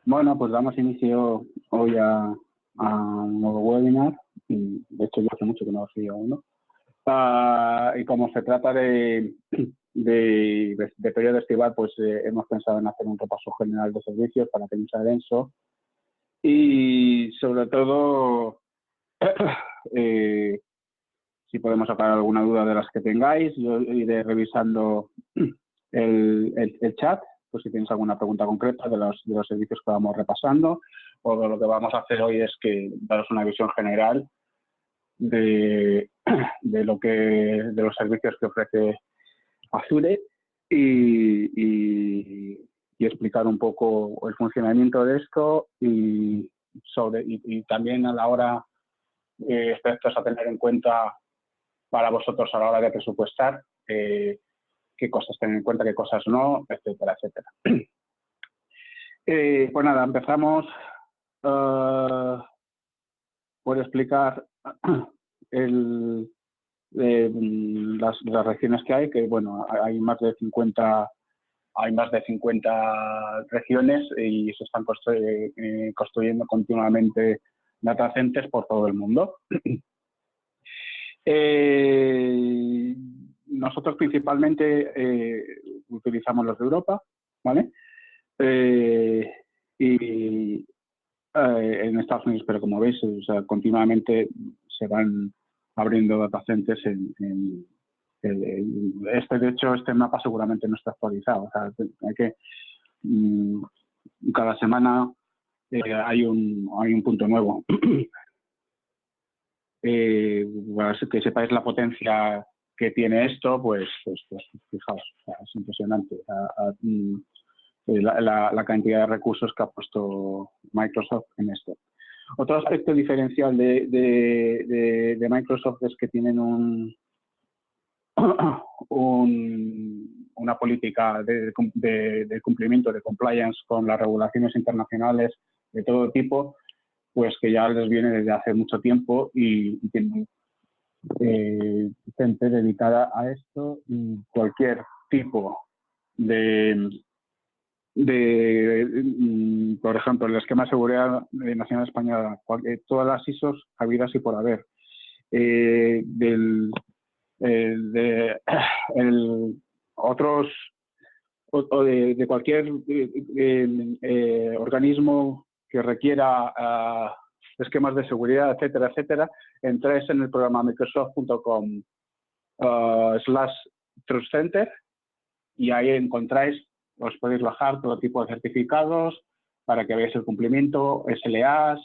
Bueno, pues damos inicio hoy a un nuevo webinar. De hecho, yo hace mucho que no hacía uno. Y como se trata de periodo estival, pues hemos pensado en hacer un repaso general de servicios para que no sea denso. Y sobre todo, si podemos sacar alguna duda de las que tengáis, yo iré revisando el chat, pues si tenéis alguna pregunta concreta de los servicios que vamos repasando, o lo que vamos a hacer hoy es que daros una visión general de los servicios que ofrece Azure y explicar un poco el funcionamiento de esto y también a la hora aspectos a tener en cuenta para vosotros a la hora de presupuestar, qué cosas tener en cuenta, qué cosas no, etcétera, etcétera. Pues nada, empezamos por explicar las regiones que hay, que bueno, hay más de 50 regiones y se están construyendo continuamente data centers por todo el mundo. Nosotros principalmente utilizamos los de Europa, ¿vale? Y en Estados Unidos, pero como veis, o sea, continuamente se van abriendo data centers de hecho, este mapa seguramente no está actualizado. O sea, hay que cada semana hay un punto nuevo. Para que sepáis la potencia que tiene esto, pues fijaos, o sea, es impresionante la cantidad de recursos que ha puesto Microsoft en esto. Otro aspecto diferencial de Microsoft es que tienen una política de cumplimiento, de compliance con las regulaciones internacionales de todo tipo, pues que ya les viene desde hace mucho tiempo y tienen gente dedicada a esto y cualquier tipo por ejemplo, el esquema de seguridad nacional española, todas las ISOs habidas y por haber, otros o de cualquier organismo que requiera esquemas de seguridad, etcétera, etcétera, entráis en el programa microsoft.com/Trust Center y ahí encontráis, os podéis bajar todo tipo de certificados para que veáis el cumplimiento, SLAs,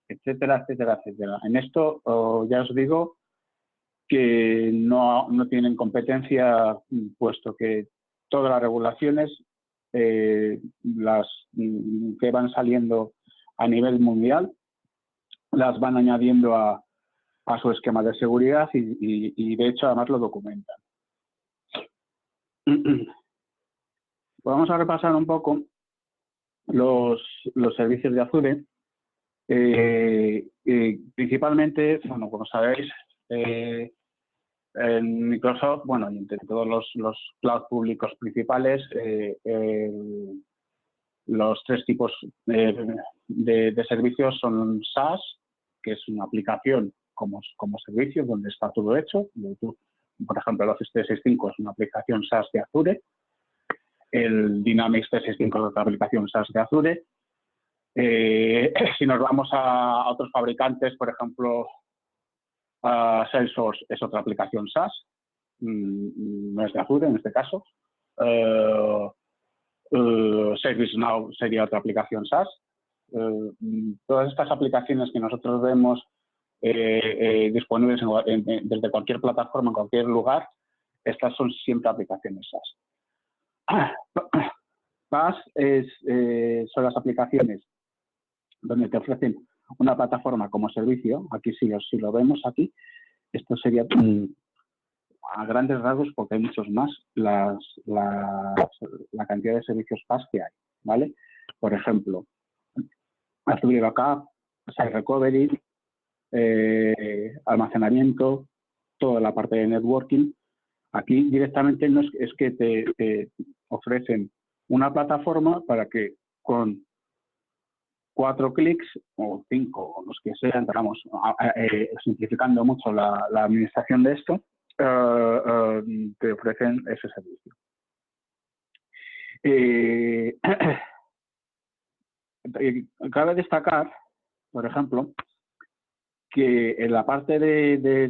etcétera, etcétera, etcétera. En esto ya os digo que no tienen competencia, puesto que todas las regulaciones las que van saliendo a nivel mundial las van añadiendo a su esquema de seguridad y de hecho además lo documentan. Vamos a repasar un poco los servicios de Azure. Principalmente, bueno, como sabéis, en Microsoft, bueno, y entre todos los cloud públicos principales, los tres tipos de servicios son SaaS, que es una aplicación como servicio, donde está todo hecho. Por ejemplo, el Office 365 es una aplicación SaaS de Azure. El Dynamics 365 es otra aplicación SaaS de Azure. Si nos vamos a otros fabricantes, por ejemplo, Salesforce es otra aplicación SaaS, no es de Azure en este caso. ServiceNow sería otra aplicación SaaS. Todas estas aplicaciones que nosotros vemos disponibles desde cualquier plataforma, en cualquier lugar, estas son siempre aplicaciones SaaS. PaaS son las aplicaciones donde te ofrecen una plataforma como servicio. Aquí si lo vemos aquí, esto sería a grandes rasgos, porque hay muchos más, la cantidad de servicios PaaS que hay, ¿vale? Por ejemplo, Azure Backup, Site Recovery, almacenamiento, toda la parte de networking. Aquí directamente no es que te ofrecen una plataforma para que con 4 clics o 5, o los que sean, vamos, simplificando mucho la administración de esto, te ofrecen ese servicio. Cabe destacar, por ejemplo, que en la parte de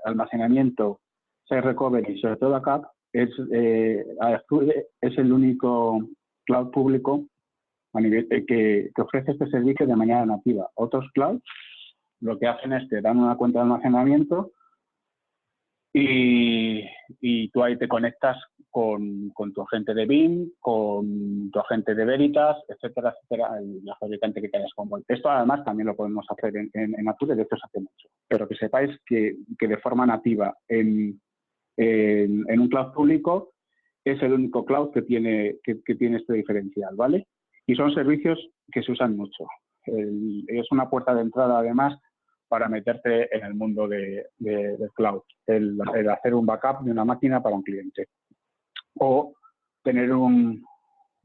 almacenamiento, Site Recovery y sobre todo backup, Azure es el único cloud público a nivel, que ofrece este servicio de manera nativa. Otros clouds lo que hacen es que dan una cuenta de almacenamiento y tú ahí te conectas con tu agente de BIM, con tu agente de Veritas, etcétera, etcétera, y la fabricante que hayas con. Esto además también lo podemos hacer en Azure, de hecho se hace mucho. Pero que sepáis que de forma nativa en un cloud público es el único cloud que tiene este diferencial, ¿vale? Y son servicios que se usan mucho. Es una puerta de entrada, además, para meterte en el mundo del cloud, el hacer un backup de una máquina para un cliente. O tener un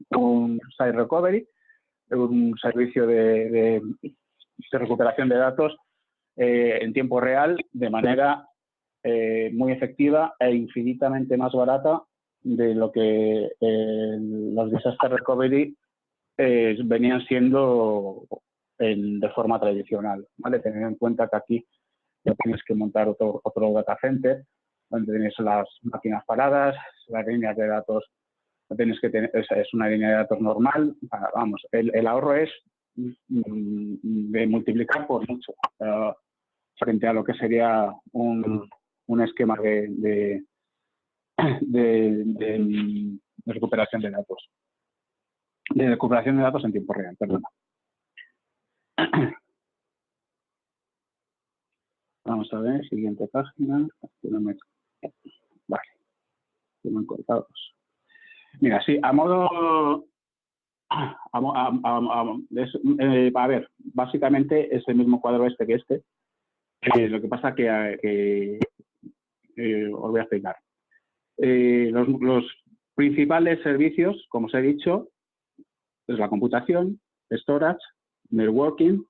Site Recovery, un servicio de recuperación de datos en tiempo real, de manera muy efectiva e infinitamente más barata de lo que los Disaster Recovery venían siendo de forma tradicional, ¿vale? Tener en cuenta que aquí ya tienes que montar otro data center, donde tienes las máquinas paradas, las líneas de datos, tienes que tener, es una línea de datos normal, vamos, el ahorro es de multiplicar por mucho frente a lo que sería un esquema de recuperación de datos. De recuperación de datos en tiempo real, perdona. Vamos a ver, siguiente página. Vale, me han cortado. Mira, sí, a ver, básicamente es el mismo cuadro que este. Lo que pasa que os voy a explicar. Los principales servicios, como os he dicho, es la computación, storage, networking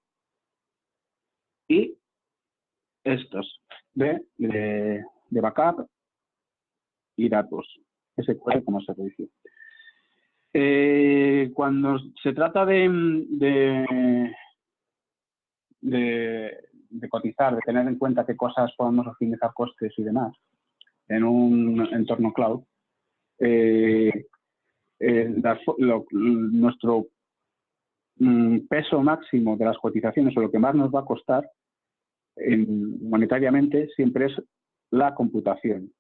y estos de backup y datos, SQL como servicio. Cuando se trata de cotizar, de tener en cuenta qué cosas podemos optimizar costes y demás en un entorno cloud, nuestro peso máximo de las cotizaciones o lo que más nos va a costar monetariamente siempre es la computación.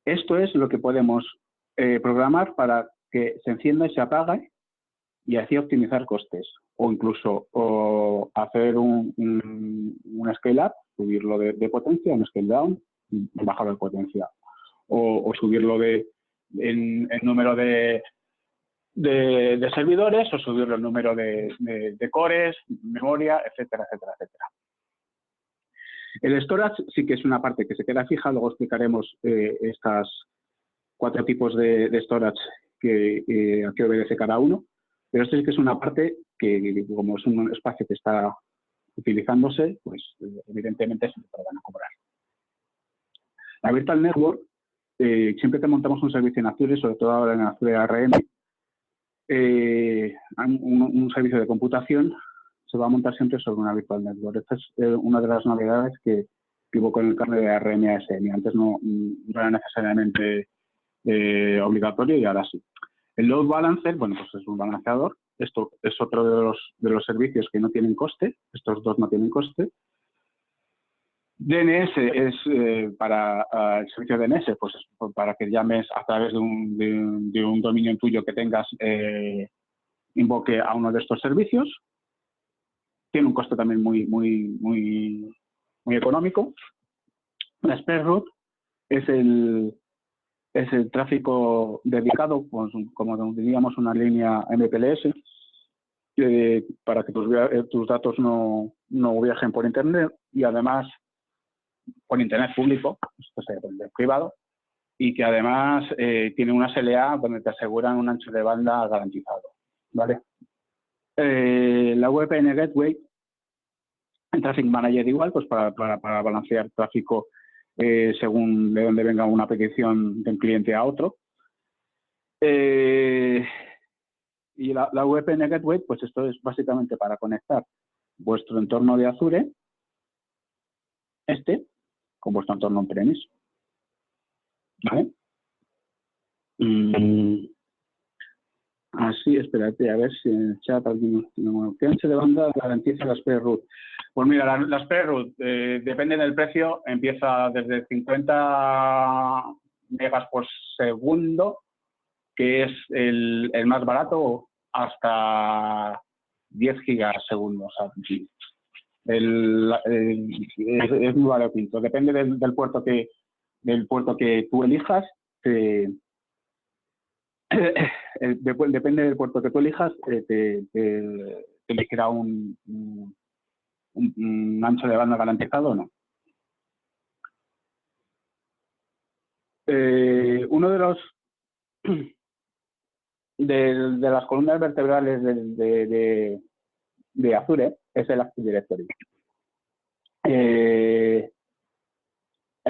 Esto es lo que podemos programar para que se encienda y se apague y así optimizar costes o incluso hacer un scale up, subirlo de potencia, un scale down, bajarlo de potencia o subirlo en número de servidores o subirlo en número de cores, memoria, etcétera, etcétera, etcétera. El storage sí que es una parte que se queda fija, luego explicaremos estas 4 tipos de storage a qué obedece cada uno, pero esto sí que es una parte que como es un espacio que está utilizándose, pues evidentemente se te van a cobrar. La Virtual Network, siempre que montamos un servicio en Azure, sobre todo ahora en Azure ARM, un servicio de computación se va a montar siempre sobre una Virtual Network. Esta es una de las novedades que hubo con el cambio de ARM a ASM. Antes no era necesariamente obligatorio y ahora sí. El Load Balancer, bueno, pues es un balanceador. Esto es otro de los servicios que no tienen coste. Estos dos no tienen coste. DNS es para el servicio DNS, pues es para que llames a través de un dominio tuyo que tengas, invoque a uno de estos servicios. Tiene un coste también muy económico. La Spread Route es el tráfico dedicado, pues, como diríamos, una línea MPLS, para que tus datos no viajen por Internet y además por Internet público, esto es Internet privado, y que además tiene una SLA donde te aseguran un ancho de banda garantizado, ¿vale? La VPN Gateway, el Traffic Manager igual, pues para balancear tráfico según de dónde venga una petición de un cliente a otro. Y la VPN Gateway, pues esto es básicamente para conectar vuestro entorno de Azure, con vuestro entorno on-premise, ¿vale? Así, espérate, a ver si en el chat alguien tiene ¿qué ancho de banda garantiza la Spare Root? Pues mira, la Spare Root depende del precio, empieza desde 50 megas por segundo, que es el más barato, hasta 10 gigas segundo. O sea, es muy baratito. Depende del puerto que tú elijas. Depende del puerto que tú elijas, te elegirá un ancho de banda garantizado o no. Uno de los de las columnas vertebrales de Azure es el Active Directory. El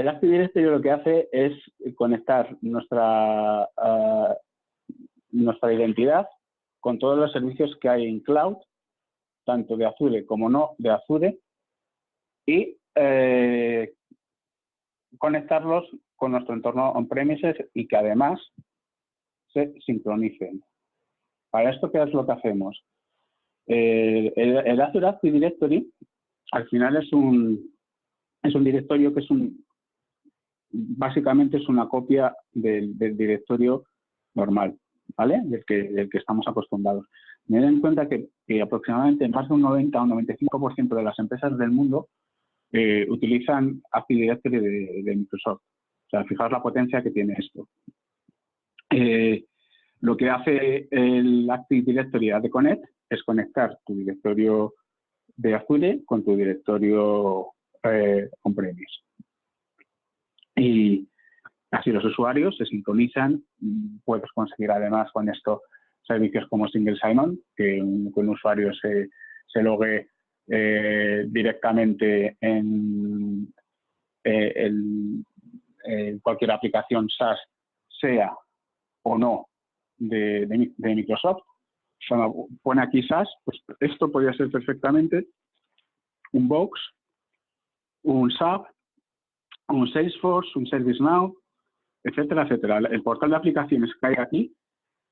Active Directory lo que hace es conectar nuestra identidad con todos los servicios que hay en cloud, tanto de Azure como no de Azure, y conectarlos con nuestro entorno on-premises y que además se sincronicen. Para esto, ¿qué es lo que hacemos? El Azure Active Directory al final es un directorio que básicamente es una copia del directorio normal, ¿vale? Del que estamos acostumbrados. Tened en cuenta que aproximadamente más de un 90 o un 95% de las empresas del mundo utilizan Active Directory de Microsoft. O sea, fijaos la potencia que tiene esto. Lo que hace el Active Directory de Connect es conectar tu directorio de Azure con tu directorio on-premise. Y así los usuarios se sincronizan. Puedes conseguir además con esto servicios como Single Sign-On, que un usuario se logue directamente en cualquier aplicación SaaS, sea o no de Microsoft. Cuando pone aquí SaaS, pues esto podría ser perfectamente un Box, un SAP, un Salesforce, un ServiceNow, etcétera, etcétera. El portal de aplicaciones que hay aquí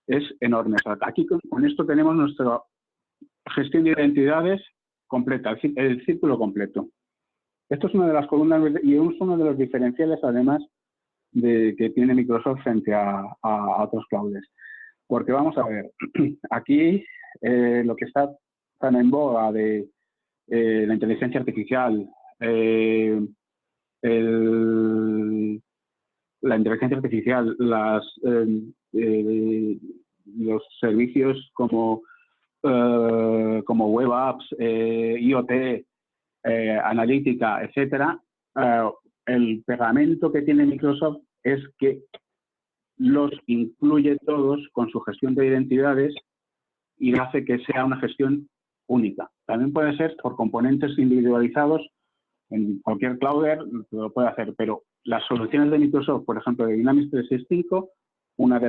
es enorme. O sea, aquí con esto tenemos nuestra gestión de identidades completa, el círculo completo. Esto es una de las columnas y es uno de los diferenciales, además, que tiene Microsoft frente a otros clouds. Porque vamos a ver, aquí lo que está tan en boga de la inteligencia artificial, la inteligencia artificial, los servicios como web apps, IoT, analítica, etcétera, el pegamento que tiene Microsoft es que los incluye todos con su gestión de identidades y hace que sea una gestión única. También puede ser por componentes individualizados. En cualquier clouder lo puede hacer, pero las soluciones de Microsoft, por ejemplo, de Dynamics 365, una de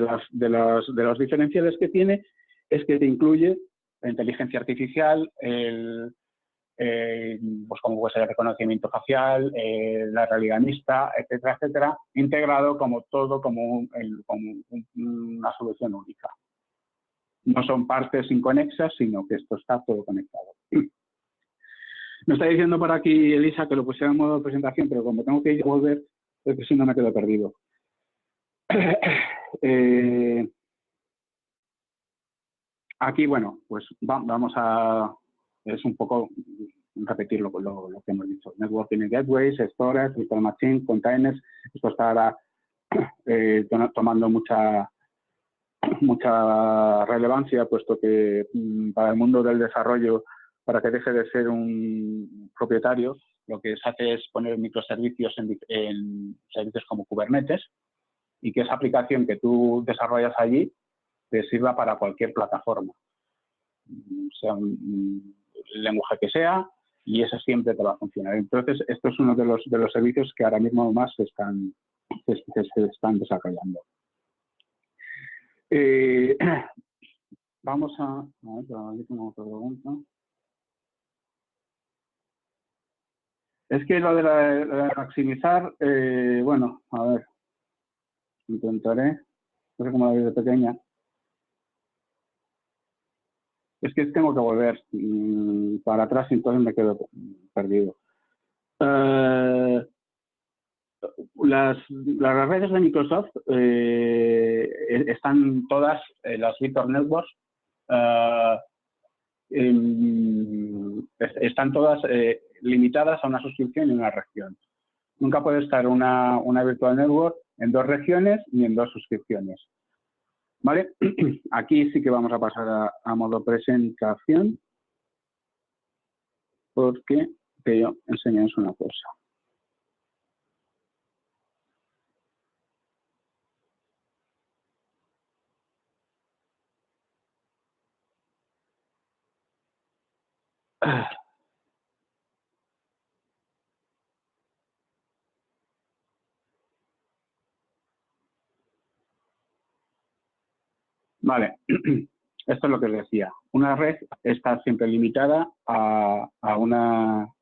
los diferenciales que tiene es que te incluye la inteligencia artificial, pues como puede ser el reconocimiento facial, la realidad mixta, etcétera, etcétera, integrado como una solución única. No son partes inconexas, sino que esto está todo conectado. Me está diciendo por aquí Elisa que lo pusiera en modo de presentación, pero como tengo que ir a volver, es que si no me quedo perdido. Aquí, bueno, pues vamos a... Es un poco repetir lo que hemos dicho. Networking gateways, storage, virtual machine, containers. Esto está ahora tomando mucha relevancia, puesto que para el mundo del desarrollo, para que deje de ser un propietario, lo que se hace es poner microservicios en servicios como Kubernetes y que esa aplicación que tú desarrollas allí te sirva para cualquier plataforma, sea un lenguaje que sea, y eso siempre te va a funcionar. Entonces, esto es uno de los servicios que ahora mismo más se están desarrollando. Vamos a ver, aquí tengo otra pregunta. Es que lo de la maximizar, bueno, a ver, intentaré, no sé cómo la veis de pequeña. Es que tengo que volver para atrás y entonces me quedo perdido. Las redes de Microsoft están todas, las Victor Networks, están todas limitadas a una suscripción y una región. Nunca puede estar una Virtual Network en 2 regiones ni en 2 suscripciones. ¿Vale? Aquí sí que vamos a pasar a modo presentación, porque quiero enseñaros una cosa. Vale, esto es lo que os decía. Una red está siempre limitada a una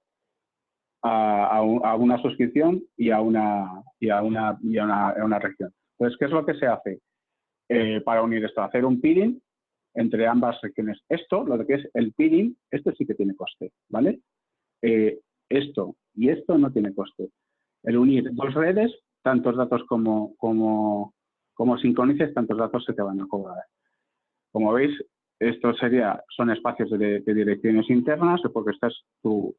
suscripción y a una región. Entonces, ¿qué es lo que se hace para unir esto? Hacer un peering entre ambas regiones. Esto, lo que es el peering, esto sí que tiene coste, ¿vale? Esto y esto no tiene coste. El unir 2 redes, tantos datos como sincronices, tantos datos se te van a cobrar. Como veis, esto son espacios de direcciones internas, porque esta es tu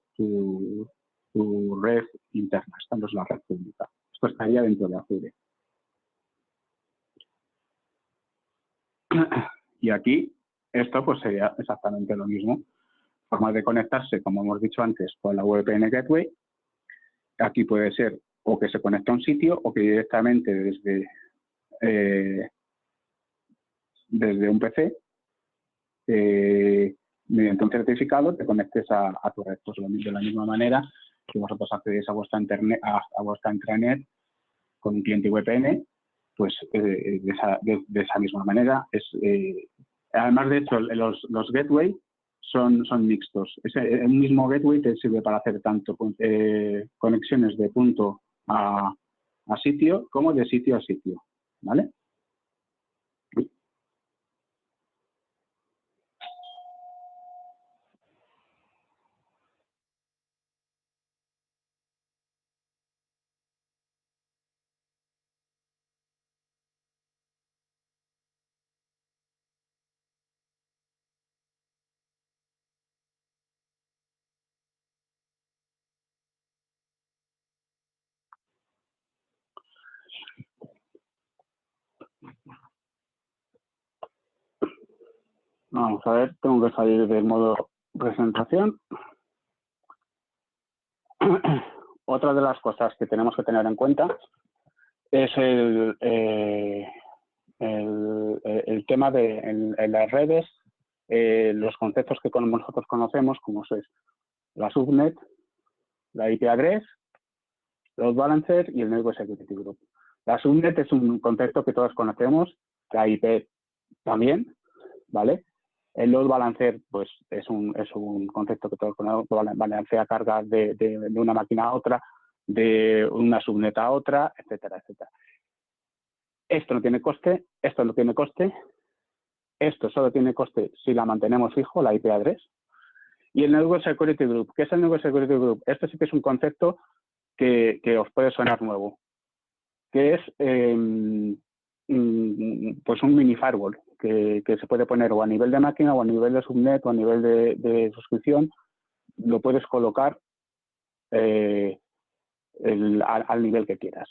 red interna, esta no es la red pública. Esto estaría dentro de Azure. Y aquí, esto pues sería exactamente lo mismo. Formas de conectarse, como hemos dicho antes, con la VPN Gateway. Aquí puede ser o que se conecte a un sitio o que directamente desde un PC, mediante un certificado, te conectes a tu red. Pues de la misma manera que vosotros accedéis a vuestra internet, a vuestra intranet con un cliente VPN, pues de esa misma manera. Además, de hecho, los gateway son mixtos. Un mismo gateway te sirve para hacer tanto conexiones de punto a sitio como de sitio a sitio, ¿vale? Vamos a ver, tengo que salir del modo presentación. Otra de las cosas que tenemos que tener en cuenta es el tema de en las redes, los conceptos que nosotros conocemos, como es la subnet, la IP address, load balancer y el network security group. La subnet es un concepto que todos conocemos, la IP también, ¿vale? El load balancer, pues, es un concepto que todos conocemos, balancea cargas de una máquina a otra, de una subnet a otra, etcétera, etcétera. Esto no tiene coste, esto no tiene coste, esto solo tiene coste si la mantenemos fijo, la IP address. Y el Network Security Group. ¿Qué es el Network Security Group? Esto sí que es un concepto que os puede sonar nuevo, que es pues un mini firewall que se puede poner o a nivel de máquina o a nivel de subnet o a nivel de suscripción. Lo puedes colocar al nivel que quieras.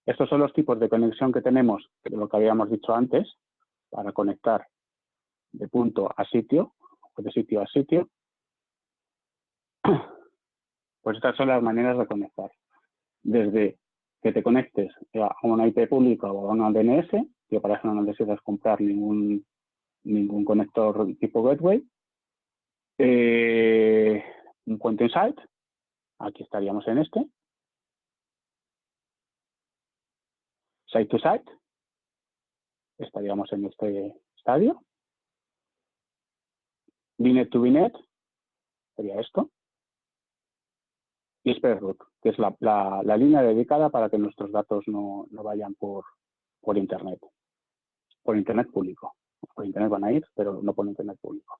Estos son los tipos de conexión que tenemos, de lo que habíamos dicho antes, para conectar de punto a sitio, o de sitio a sitio. Pues estas son las maneras de conectar. Desde que te conectes a una IP pública o a una DNS, que para eso no necesitas comprar ningún conector tipo gateway. Un content site, aquí estaríamos en este. Site to site, estaríamos en este estadio. VNet to VNet, sería esto. Y Spread Route, que es la línea dedicada para que nuestros datos no vayan por Internet. Por Internet público. Por Internet van a ir, pero no por Internet público.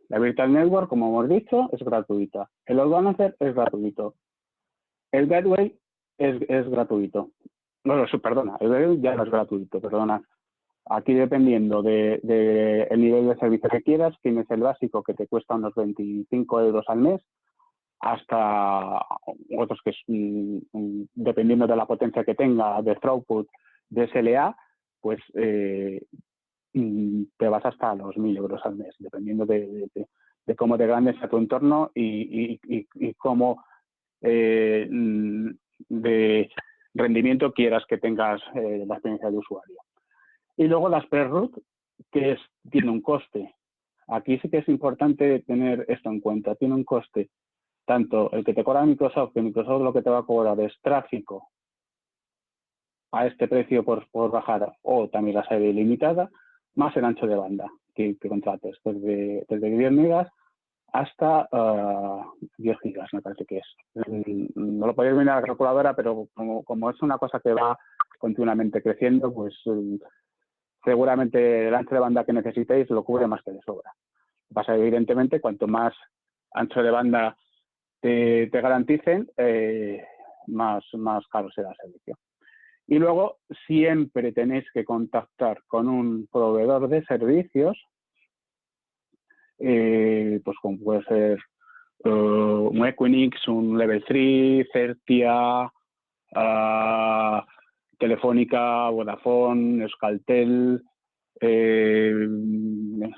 La Virtual Network, como hemos dicho, es gratuita. El Load Balancer es gratuito. El Gateway es gratuito. No, perdona, el Gateway ya no es gratuito, perdona. Aquí, dependiendo del nivel de servicio que quieras, tienes el básico que te cuesta unos 25 euros al mes, hasta otros que, dependiendo de la potencia que tenga, de throughput, de SLA, pues te vas hasta los 1.000 euros al mes, dependiendo de cómo de grande sea tu entorno y cómo de rendimiento quieras que tengas la experiencia de usuario. Y luego la Spread Route, que tiene un coste. Aquí sí que es importante tener esto en cuenta. Tiene un coste, tanto el que te cobra Microsoft, que Microsoft lo que te va a cobrar es tráfico a este precio por bajar, o también la serie ilimitada, más el ancho de banda que contrates, desde 10 megas hasta 10 gigas, me parece que es. No lo podéis mirar a la calculadora, pero como es una cosa que va continuamente creciendo, pues seguramente el ancho de banda que necesitéis lo cubre más que de sobra. Pasa, evidentemente, cuanto más ancho de banda te garanticen, más caro será el servicio. Y luego siempre tenéis que contactar con un proveedor de servicios, pues como puede ser un Equinix, un Level 3, Certia, Telefónica, Vodafone, Euskaltel,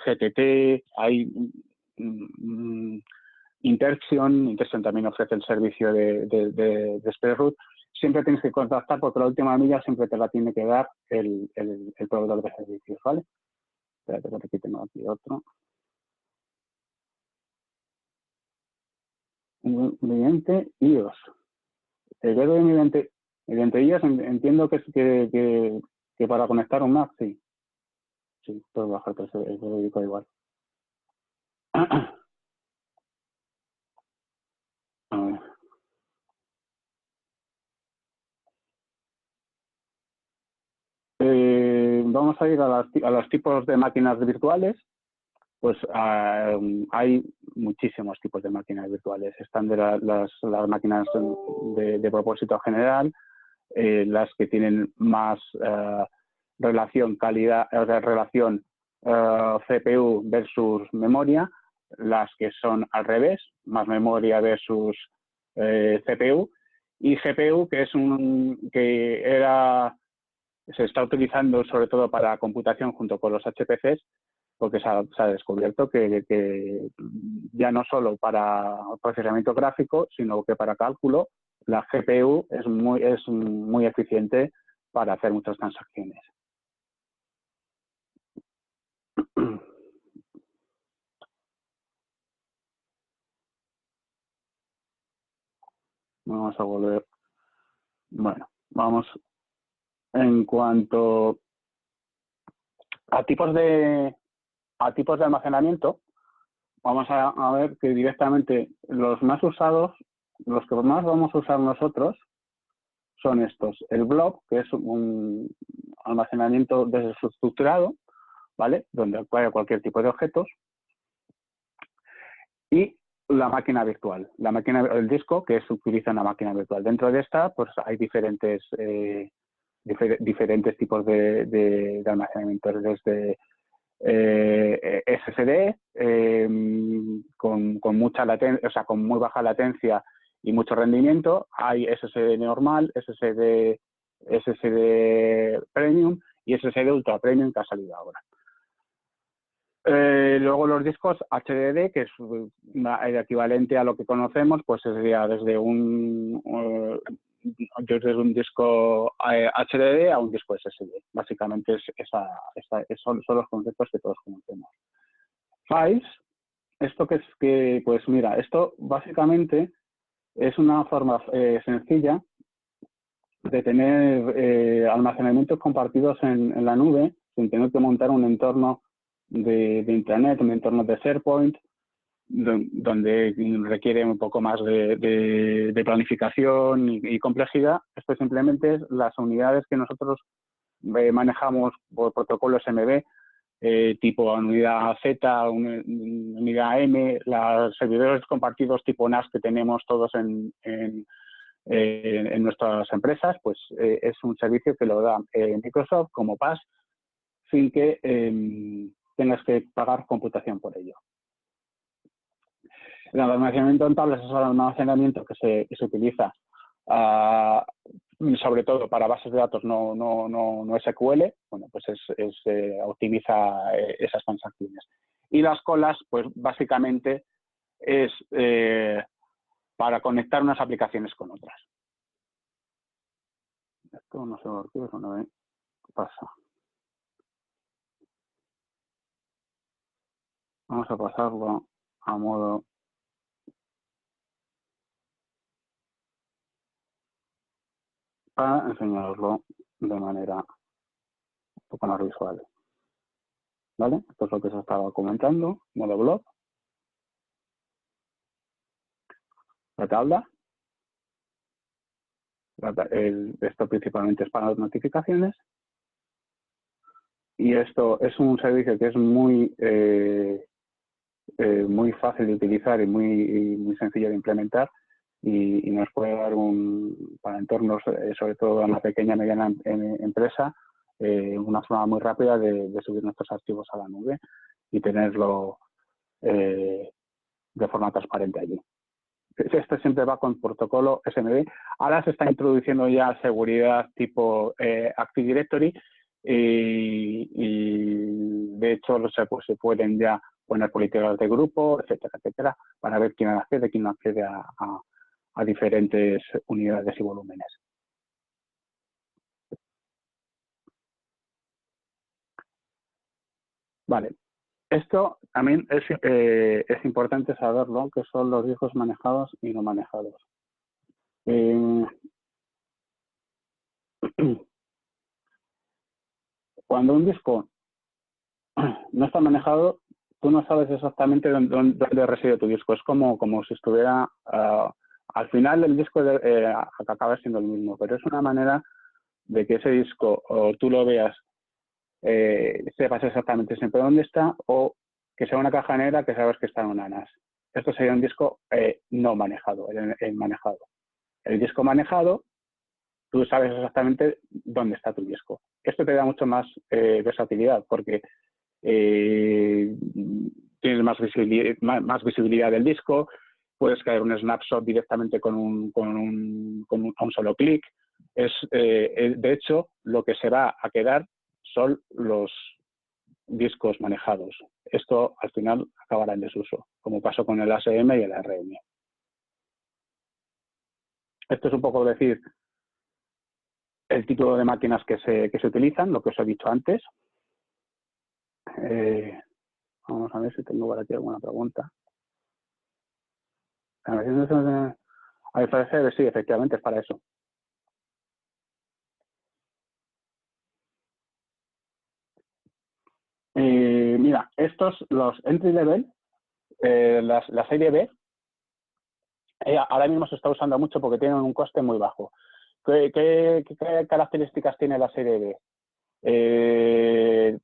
GTT, hay Interxion también ofrece el servicio de Spread Route. Siempre tienes que contactar porque la última milla siempre te la tiene que dar el proveedor de servicios, ¿vale? Espérate, porque aquí tengo aquí otro. Mediante iOS. El dedo mediante iOS entiendo que para conectar un Mac, sí. Sí, puedo bajar, pero se dedico igual. A ver. Vamos a ir a los tipos de máquinas virtuales. Pues hay muchísimos tipos de máquinas virtuales. Están de las máquinas de propósito general, las que tienen más relación CPU versus memoria, las que son al revés, más memoria versus CPU, y GPU, que se está utilizando sobre todo para computación junto con los HPCs, porque se ha descubierto que ya no solo para procesamiento gráfico, sino que para cálculo, la GPU es muy eficiente para hacer muchas transacciones. Vamos a volver. Bueno, vamos en cuanto a tipos de almacenamiento. Vamos a ver que directamente los más usados, los que más vamos a usar nosotros, son estos. El blob, que es un almacenamiento desestructurado, ¿vale? Donde hay cualquier tipo de objetos. Y la máquina virtual, el disco que se utiliza en la máquina virtual. Dentro de esta, pues hay diferentes tipos de almacenamiento, desde SSD con mucha latencia, o sea, con muy baja latencia y mucho rendimiento. Hay SSD normal, SSD Premium y SSD Ultra Premium que ha salido ahora. luego los discos HDD, que es el equivalente a lo que conocemos, pues sería desde un disco HDD a un disco SSD. Básicamente son los conceptos que todos conocemos. Files, esto que es que, pues mira, esto básicamente es una forma sencilla de tener almacenamientos compartidos en la nube sin tener que montar un entorno de intranet, un entorno de SharePoint, donde requiere un poco más de planificación y complejidad. Esto simplemente es las unidades que nosotros manejamos por protocolo SMB, tipo unidad Z, unidad M, los servidores compartidos tipo NAS que tenemos todos en nuestras empresas, pues es un servicio que lo da Microsoft como PaaS sin que tengas que pagar computación por ello. El almacenamiento en tablas es el almacenamiento que se utiliza sobre todo para bases de datos no SQL, bueno, pues optimiza esas transacciones. Y las colas, pues básicamente es para conectar unas aplicaciones con otras. Esto no sé por qué, pero no pasa. Vamos a pasarlo a modo para enseñaroslo de manera un poco más visual. ¿Vale? Esto es lo que se estaba comentando, modo blog. La tabla. Esto principalmente es para las notificaciones. Y esto es un servicio que es muy fácil de utilizar y muy sencillo de implementar y nos puede dar para entornos, sobre todo en la pequeña y mediana empresa, una forma muy rápida de subir nuestros archivos a la nube y tenerlo de forma transparente allí. Esto siempre va con protocolo SMB. Ahora se está introduciendo ya seguridad tipo Active Directory y de hecho se pueden ya poner políticas de grupo, etcétera, etcétera, para ver quién no accede a diferentes unidades y volúmenes. Vale. Esto también es importante saberlo, que son los discos manejados y no manejados. Cuando un disco no está manejado, tú no sabes exactamente dónde reside tu disco. Es como si estuviera... al final el disco acaba siendo el mismo, pero es una manera de que ese disco o tú lo veas, sepas exactamente siempre dónde está, o que sea una caja negra que sabes que está en una NAS. Esto sería un disco no manejado, el manejado. El disco manejado, tú sabes exactamente dónde está tu disco. Esto te da mucho más versatilidad porque tienes más visibilidad del disco, puedes crear un snapshot directamente con un solo clic. De hecho, lo que se va a quedar son los discos manejados. Esto al final acabará en desuso, como pasó con el ASM y el ARM. Esto es un poco decir el tipo de máquinas que se utilizan, lo que os he dicho antes. Vamos a ver si tengo por aquí alguna pregunta. Al parecer, sí, efectivamente es para eso. Mira, los entry level, la serie B, ahora mismo se está usando mucho porque tienen un coste muy bajo. ¿Qué características tiene la serie B?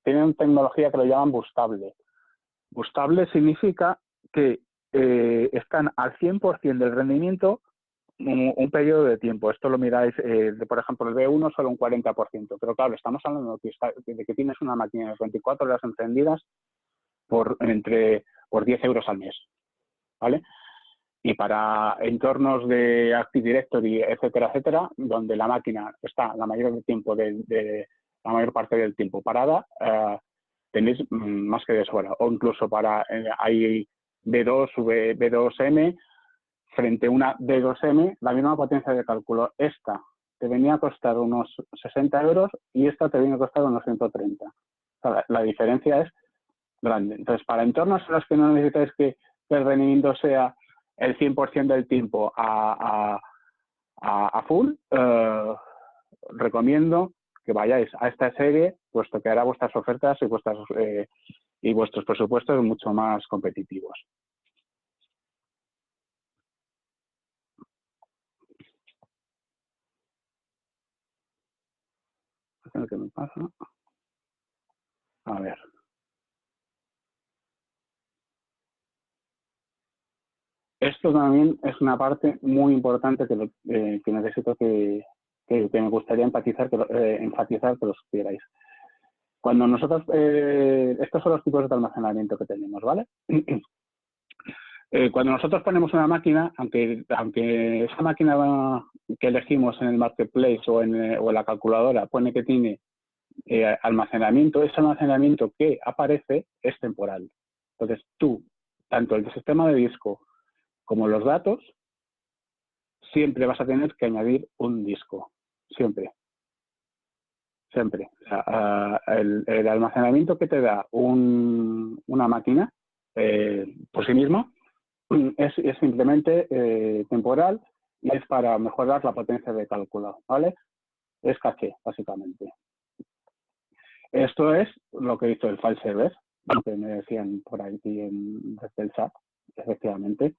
Tienen tecnología que lo llaman boostable. Boostable significa que están al 100% del rendimiento un periodo de tiempo. Esto lo miráis, por ejemplo, el B1 solo un 40%, pero claro, estamos hablando de que tienes una máquina de 24 horas encendidas por 10 euros al mes, ¿vale? Y para entornos de Active Directory, etcétera, etcétera, donde la máquina está la mayor parte del tiempo parada, tenéis más que de sobra. O incluso para hay B2, B2M, frente a una B2M, la misma potencia de cálculo. Esta te venía a costar unos 60 euros y esta te viene a costar unos 130. O sea, la diferencia es grande. Entonces, para entornos en los que no necesitáis que el rendimiento sea el 100% del tiempo a full, recomiendo que vayáis a esta serie, puesto que hará vuestras ofertas y vuestros presupuestos mucho más competitivos. ¿Qué me pasa? A ver. Esto también es una parte muy importante que necesito que me gustaría enfatizar que lo supierais. Cuando nosotros, estos son los tipos de almacenamiento que tenemos, ¿vale? Cuando nosotros ponemos una máquina, aunque esa máquina que elegimos en el marketplace o en la calculadora pone que tiene almacenamiento, ese almacenamiento que aparece es temporal. Entonces tú, tanto el sistema de disco como los datos, siempre vas a tener que añadir un disco, siempre. Siempre. O sea, el almacenamiento que te da una máquina por sí misma es simplemente temporal y es para mejorar la potencia de cálculo, ¿vale? Es caché, básicamente. Esto es lo que hizo el file server, lo que me decían por ahí desde el chat, efectivamente.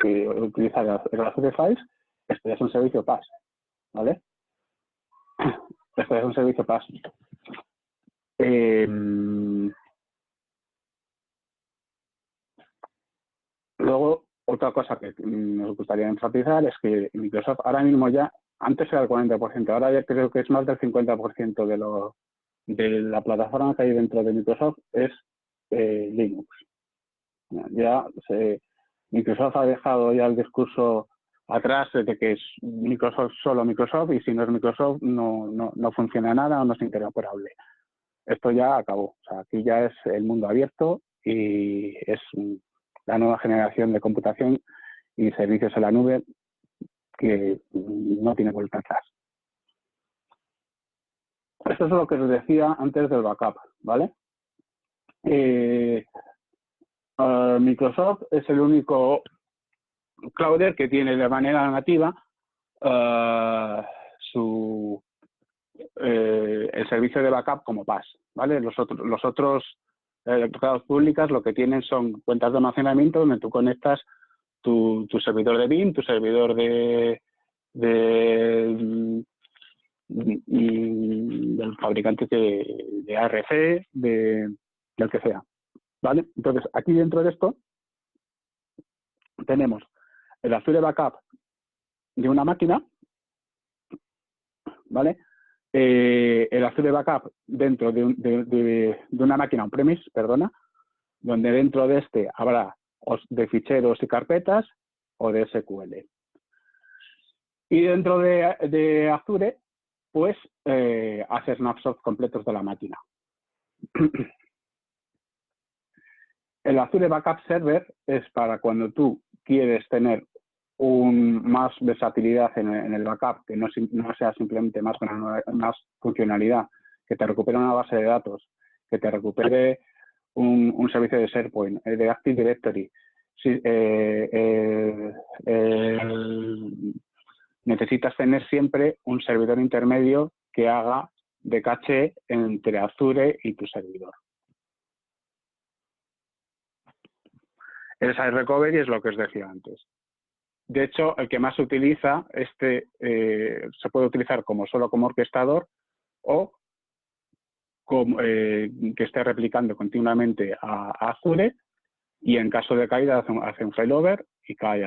Que utiliza el relación de files, esto es un servicio PaaS, ¿vale? Esto es un servicio PaaS. Luego, otra cosa que nos gustaría enfatizar es que Microsoft ahora mismo ya, antes era el 40%, ahora ya creo que es más del 50% de la plataforma que hay dentro de Microsoft es Linux. Microsoft ha dejado ya el discurso atrás de que es Microsoft solo Microsoft y si no es Microsoft no funciona nada o no es interoperable. Esto ya acabó. O sea, aquí ya es el mundo abierto y es la nueva generación de computación y servicios en la nube que no tiene vuelta atrás. Esto es lo que os decía antes del backup, ¿vale? Microsoft es el único clouder que tiene de manera nativa el servicio de backup como PaaS, ¿vale? Los otros clouds públicas lo que tienen son cuentas de almacenamiento donde tú conectas tu servidor de BIM, tu servidor del fabricante de ARC, del que sea, ¿vale? Entonces, aquí dentro de esto tenemos el Azure Backup de una máquina, ¿vale? El Azure Backup dentro de una máquina on-premise, perdona, donde dentro de este habrá de ficheros y carpetas o de SQL. Y dentro de Azure, pues hacer snapshots completos de la máquina. El Azure Backup Server es para cuando tú quieres tener más versatilidad en el backup, que no sea simplemente más funcionalidad, que te recupere una base de datos, que te recupere un servicio de SharePoint, de Active Directory. Necesitas tener siempre un servidor intermedio que haga de caché entre Azure y tu servidor. El Site Recovery es lo que os decía antes. De hecho, el que más se utiliza, se puede utilizar solo como orquestador o que esté replicando continuamente a Azure y en caso de caída hace un failover y cae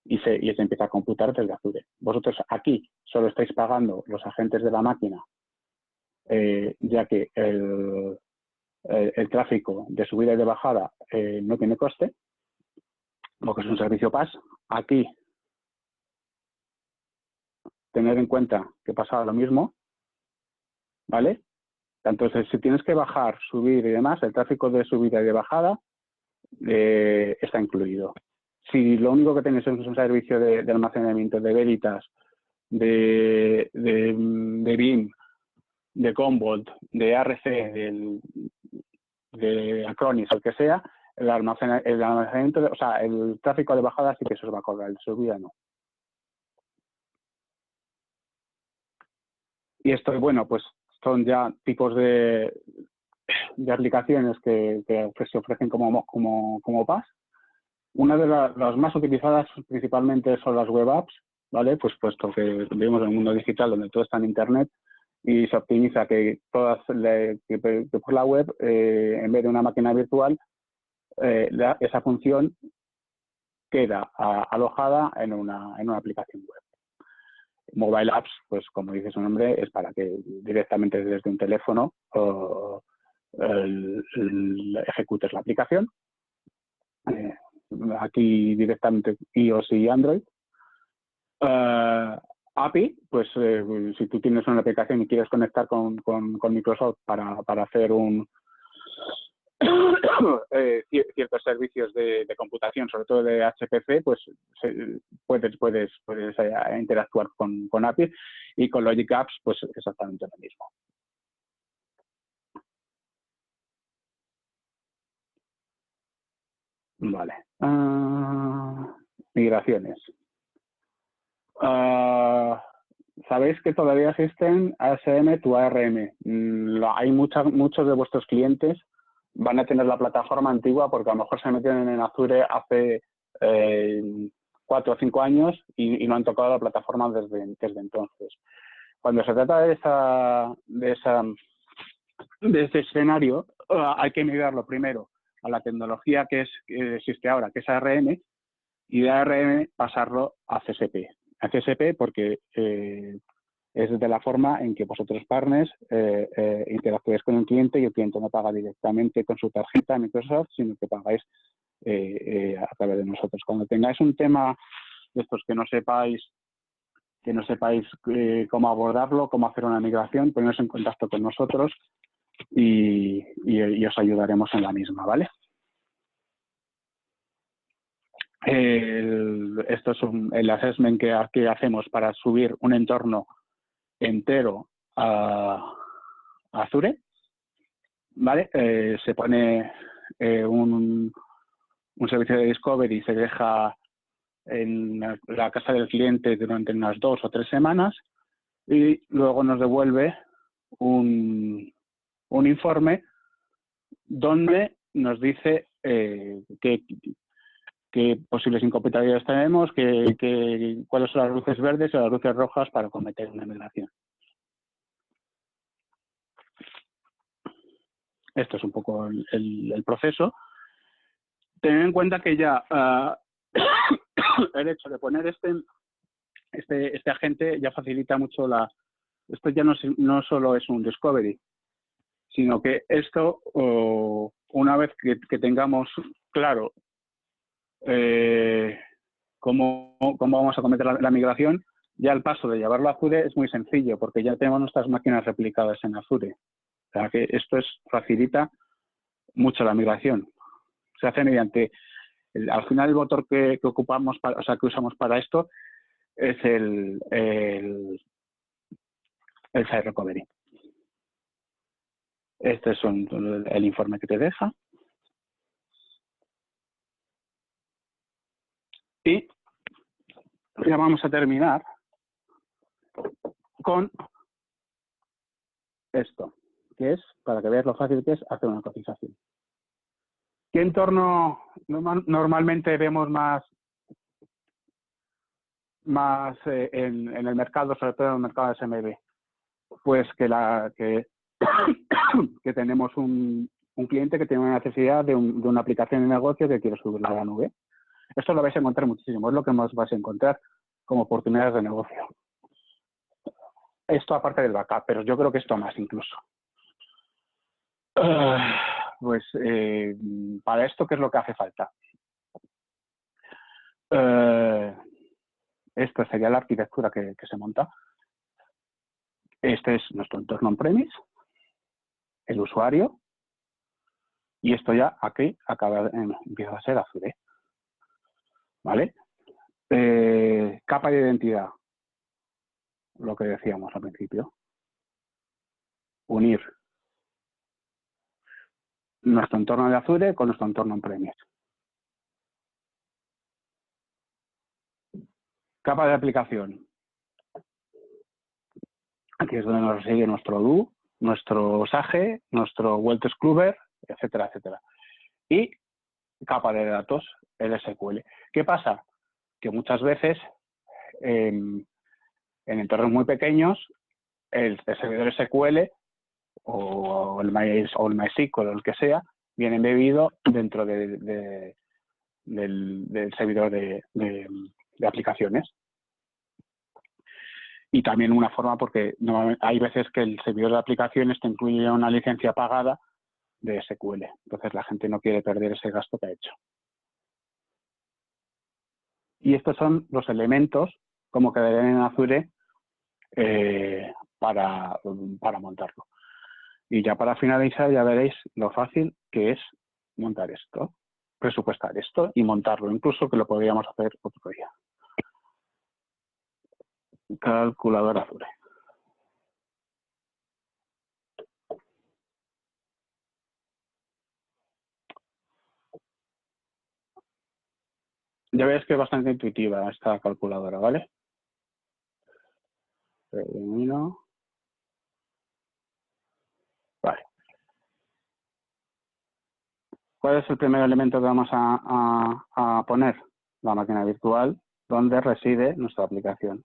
y se empieza a computar desde Azure. Vosotros aquí solo estáis pagando los agentes de la máquina, ya que el tráfico de subida y de bajada no tiene coste, porque es un servicio PaaS. Aquí, tener en cuenta que pasa lo mismo, ¿vale? Entonces, si tienes que bajar, subir y demás, el tráfico de subida y de bajada está incluido. Si lo único que tienes es un servicio de almacenamiento de Veritas, de BIM, de Commvault, de ARC, de Acronis, el que sea, el almacenamiento, o sea, el tráfico de bajada sí que se os va a cobrar, el de subida no. Y esto, bueno, pues son ya tipos de aplicaciones que se ofrecen como PaaS. Una de las más utilizadas principalmente son las web apps, ¿vale? Pues puesto que vivimos en un mundo digital donde todo está en Internet y se optimiza que que por la web, en vez de una máquina virtual, esa función queda alojada en una aplicación web. Mobile apps, pues como dice su nombre, es para que directamente desde un teléfono ejecutes la aplicación. Aquí directamente iOS y Android. API, pues si tú tienes una aplicación y quieres conectar con Microsoft para hacer ciertos servicios de computación, sobre todo de HPC, pues puedes interactuar con API, y con Logic Apps pues exactamente lo mismo. Vale. Migraciones. Sabéis que todavía existen ASM to ARM. Hay muchos de vuestros clientes van a tener la plataforma antigua porque a lo mejor se metieron en Azure hace 4 o 5 años y no han tocado la plataforma desde entonces. Cuando se trata de este escenario, hay que migrarlo primero a la tecnología que existe ahora, que es ARM, y de ARM pasarlo a CSP. A CSP porque es de la forma en que vosotros, partners, interactuáis con un cliente y el cliente no paga directamente con su tarjeta de Microsoft, sino que pagáis a través de nosotros. Cuando tengáis un tema de estos que no sepáis cómo abordarlo, cómo hacer una migración, poneros en contacto con nosotros y os ayudaremos en la misma, ¿vale? Esto es el assessment que hacemos para subir un entorno entero a Azure, ¿vale? Se pone un servicio de discovery, se deja en la casa del cliente durante unas 2 o 3 semanas y luego nos devuelve un informe donde nos dice qué posibles incompatibilidades tenemos, cuáles son las luces verdes y las luces rojas para cometer una migración. Esto es un poco el proceso. Tened en cuenta que ya el hecho de poner este agente ya facilita mucho esto ya no solo es un discovery, sino que esto, una vez que tengamos claro cómo vamos a cometer la migración, ya el paso de llevarlo a Azure es muy sencillo, porque ya tenemos nuestras máquinas replicadas en Azure. O sea que esto facilita mucho la migración. Se hace mediante, al final el motor que ocupamos, que usamos para esto es el Site Recovery. Este es el informe que te deja. Y ya vamos a terminar con esto, que es, para que veas lo fácil que es hacer una cotización. ¿Qué entorno normalmente vemos más en el mercado, sobre todo en el mercado de SMB? Pues que tenemos un cliente que tiene una necesidad de una aplicación de negocio que quiere subirla a la nube. Esto lo vais a encontrar muchísimo, es lo que más vais a encontrar como oportunidades de negocio. Esto aparte del backup, pero yo creo que esto más incluso. Pues para esto, ¿qué es lo que hace falta? Esto sería la arquitectura que se monta. Este es nuestro entorno on-premise. el usuario, y esto ya aquí empieza a ser Azure, ¿vale? Capa de identidad, lo que decíamos al principio. Unir nuestro entorno de Azure con nuestro entorno on-premise. Capa de aplicación. Aquí es donde nos sigue nuestro DO, nuestro SAGE, nuestro Weltes Kluber, etcétera, etcétera. Y capa de datos, el SQL. ¿Qué pasa? Que muchas veces en entornos muy pequeños el servidor SQL o el MySQL o el que sea viene embebido dentro del servidor de aplicaciones. Y también una forma, porque hay veces que el servidor de aplicaciones te incluye una licencia pagada de SQL. Entonces la gente no quiere perder ese gasto que ha hecho. Y estos son los elementos como quedarían en Azure para montarlo. Y ya para finalizar ya veréis lo fácil que es montar esto, presupuestar esto y montarlo, incluso que lo podríamos hacer otro día. Calculadora Azure. Ya veis que es bastante intuitiva esta calculadora, ¿vale? Elimino. Vale. ¿Cuál es el primer elemento que vamos a poner? La máquina virtual donde reside nuestra aplicación.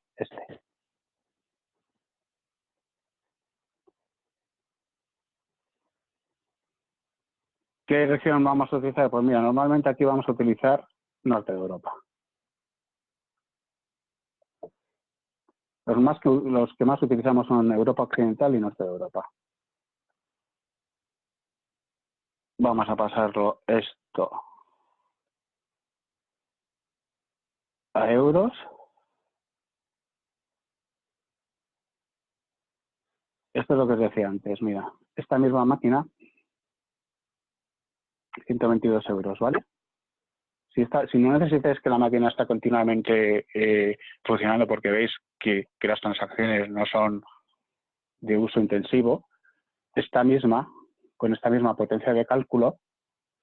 ¿Qué región vamos a utilizar? Pues mira, normalmente aquí vamos a utilizar norte de Europa. Los que más utilizamos son Europa Occidental y norte de Europa. Vamos a pasarlo esto a euros. Esto es lo que os decía antes, mira, esta misma máquina, 122 euros, ¿vale? Si no necesitáis que la máquina está continuamente funcionando porque veis que las transacciones no son de uso intensivo, con esta misma potencia de cálculo,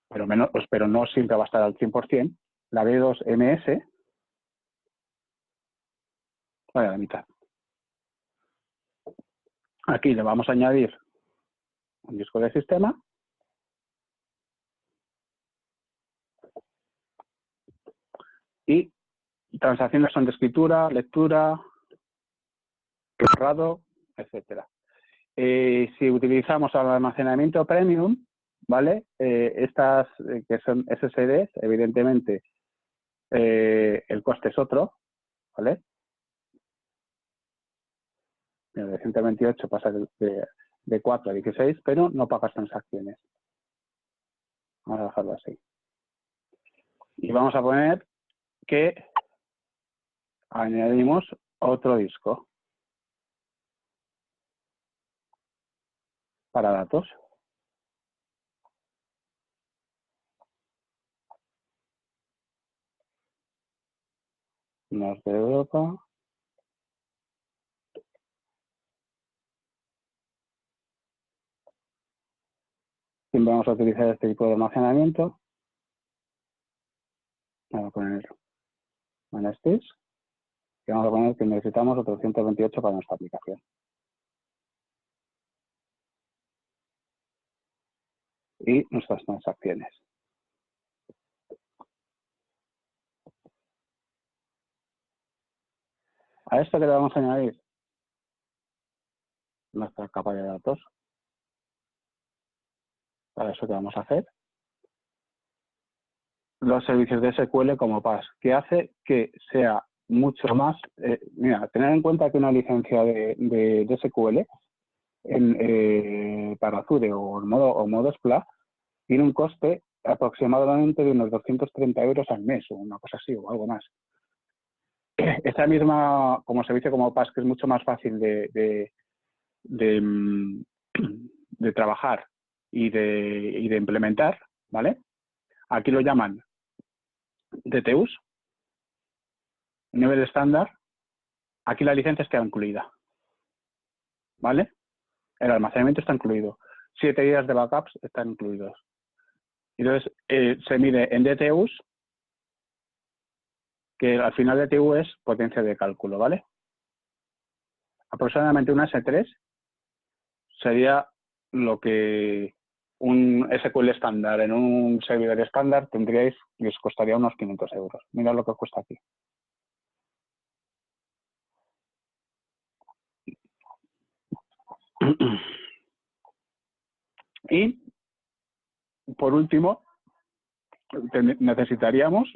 pero no siempre va a estar al 100%, la B2MS, vale, a la mitad. Aquí le vamos a añadir un disco de sistema. Y transacciones son de escritura, lectura, borrado, etcétera. Si utilizamos el almacenamiento premium, ¿vale? Estas que son SSDs, evidentemente el coste es otro, ¿vale? De 128 pasa de 4 a 16, pero no pagas transacciones. Vamos a dejarlo así. Y vamos a poner que añadimos otro disco para datos. Norte de Europa. Siempre vamos a utilizar este tipo de almacenamiento. Vamos a poner managed y vamos a poner que necesitamos otros 128 para nuestra aplicación. Y nuestras transacciones. A esto que le vamos a añadir nuestra capa de datos. Para eso que vamos a hacer. Los servicios de SQL como PAS, que hace que sea mucho más... mira, tener en cuenta que una licencia de SQL para Azure o modo SPLA tiene un coste aproximadamente de unos 230 euros al mes o una cosa así o algo más. Esta misma, como servicio como PAS, que es mucho más fácil de trabajar y de implementar, ¿vale? Aquí lo llaman DTUs, nivel estándar. Aquí la licencia está incluida, ¿vale? El almacenamiento está incluido. 7 días de backups están incluidos. Entonces, se mide en DTUs, que al final DTU es potencia de cálculo, ¿vale? Aproximadamente un S3 sería lo que un SQL estándar en un servidor estándar tendríais y os costaría unos 500 euros. Mirad lo que os cuesta aquí. Y, por último, necesitaríamos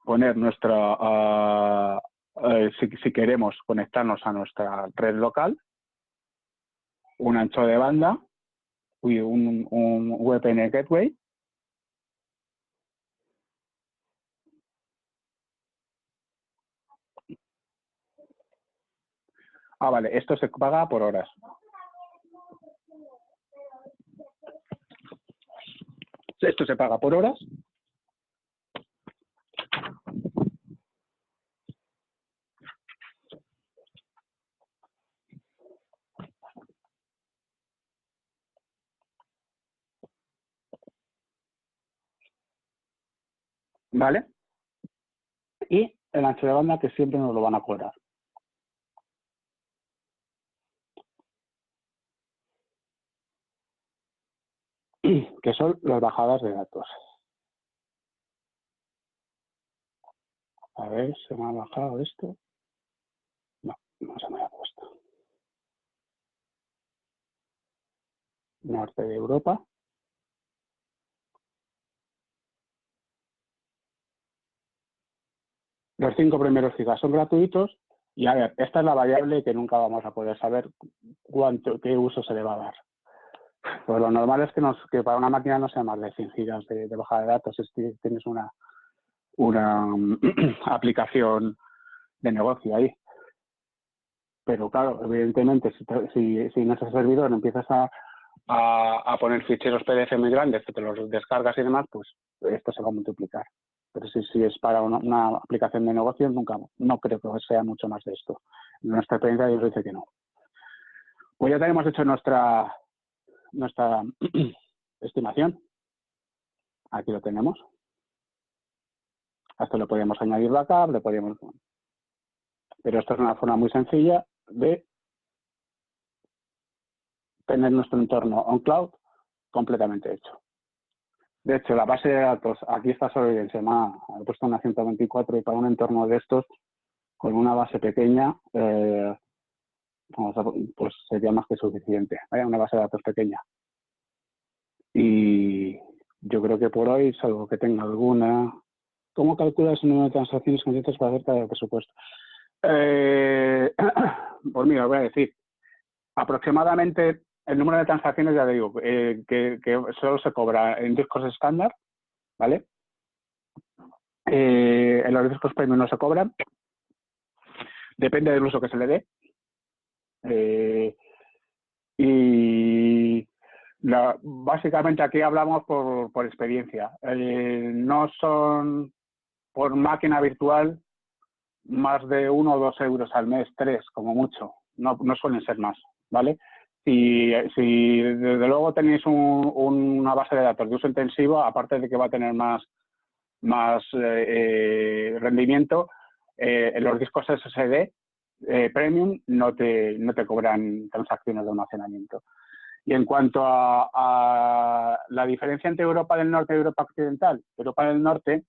poner nuestra, si queremos conectarnos a nuestra red local, un ancho de banda y un VPN Gateway. Ah, vale, esto se paga por horas. Esto se paga por horas. ¿Vale? Y el ancho de banda que siempre nos lo van a cobrar. Que son las bajadas de datos. A ver, ¿se me ha bajado esto? No, no se me ha puesto. Norte de Europa. Los 5 primeros gigas son gratuitos. Y a ver, esta es la variable que nunca vamos a poder saber qué uso se le va a dar. Pues lo normal es que para una máquina no sea más de 100 gigas de bajada de datos. Es que tienes una aplicación de negocio ahí. Pero claro, evidentemente, si en ese servidor empiezas a poner ficheros PDF muy grandes que te los descargas y demás, pues esto se va a multiplicar. Pero si es para una aplicación de negocio, no creo que sea mucho más de esto. En nuestra experiencia yo dice que no. Pues ya tenemos hecho nuestra estimación. Aquí lo tenemos. A esto le podemos añadir backup, pero esto es una forma muy sencilla de tener nuestro entorno on cloud completamente hecho. De hecho, la base de datos, aquí está solo bien, se me ha puesto una 124 y para un entorno de estos, con una base pequeña, pues sería más que suficiente. ¿Vale? Una base de datos pequeña. Y yo creo que por hoy, salvo que tenga alguna... ¿Cómo calculas el número de transacciones concretas para hacer cada presupuesto? Por mí, os voy a decir, aproximadamente el número de transacciones, ya digo, que solo se cobra en discos estándar, ¿vale? En los discos premium no se cobran, depende del uso que se le dé. Y básicamente aquí hablamos por experiencia. No son por máquina virtual más de 1 o 2 euros al mes, 3 como mucho, no suelen ser más, ¿vale? Si desde luego tenéis una base de datos de uso intensivo, aparte de que va a tener más rendimiento, en los discos SSD premium no te cobran transacciones de almacenamiento. Y en cuanto a la diferencia entre Europa del Norte y Europa Occidental, Europa del Norte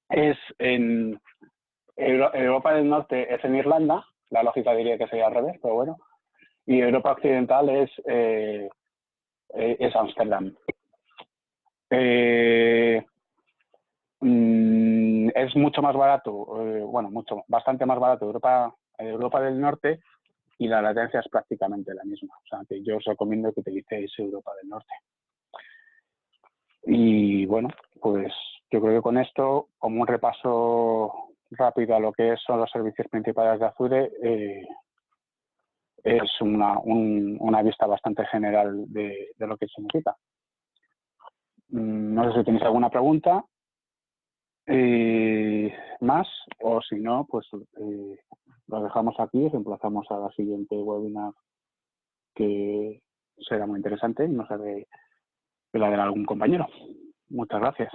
es en Europa del Norte es en Irlanda, la lógica diría que sería al revés, pero bueno, y Europa Occidental es Ámsterdam. Es mucho más barato, bastante más barato Europa del Norte, y la latencia es prácticamente la misma. O sea, que yo os recomiendo que utilicéis Europa del Norte. Y bueno, pues yo creo que con esto, como un repaso rápido a lo que son los servicios principales de Azure, es una vista bastante general de lo que significa. No sé si tenéis alguna pregunta más, o si no, pues lo dejamos aquí, os emplazamos a la siguiente webinar, que será muy interesante y nos haré la de algún compañero. Muchas gracias.